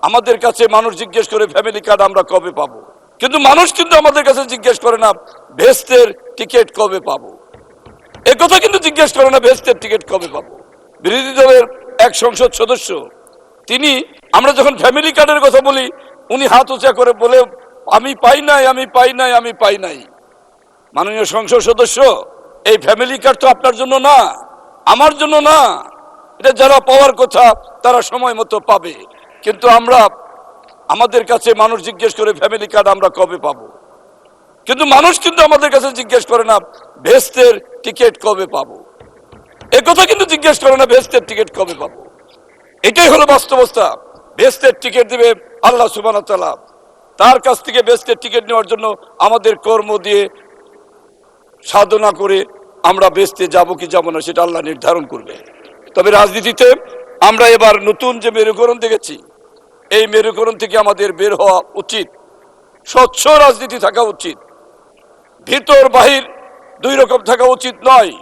আমাদের কাছে মানুষ জিজ্ঞেস করে ফ্যামিলি কার্ড আমরা কবে পাবো, কিন্তু মানুষ কিন্তু আমাদের কাছে জিজ্ঞেস করে না বেহেশতের টিকিট কবে পাবো। এ কথা কিন্তু জিজ্ঞেস করে না বেহেশতের টিকিট কবে পাবো। বিরোধী দলের এক সংসদ সদস্য তিনি, আমরা যখন ফ্যামিলি কার্ডের কথা বলি উনি হাত উঁচা করে বলে আমি পাই নাই, আমি পাই নাই, আমি পাই নাই। মাননীয় সংসদ সদস্য, এই ফ্যামিলি কার্ড তো আপনার জন্য না, আমার জন্য না। এটা যারা পাওয়ার কথা তারা সময় মতো পাবে, কিন্তু আমাদের কাছে মানুষ জিজ্ঞেস করে ফ্যামিলি কার্ড আমরা কবে পাবো, কিন্তু মানুষ কিন্তু আমাদের কাছে জিজ্ঞেস করে না বেহেশতের টিকিট কবে পাবো। এ কথা কিন্তু জিজ্ঞেস করে না বেহেশতের টিকিট কবে পাবো। এটাই হলো বাস্তবতা। বেহেশতের টিকিট দিবে আল্লাহ সুবহানাহু ওয়া তাআলা। তার কাছ থেকে বেহেশতের টিকিট নেওয়ার জন্য আমাদের কর্ম দিয়ে সাধনা করে আমরা বেহেশতে যাব কি যাব না সেটা আল্লাহ নির্ধারণ করবে। তবে রাজনীতিতে আমরা এবার নতুন যে মেরুকরণ দেখেছি, এই মেরুকরণ থেকে আমাদের বের হওয়া উচিত। স্বচ্ছ রাজনীতি থাকা উচিত, ভিতর বাহির দুই রকম থাকা উচিত নয়।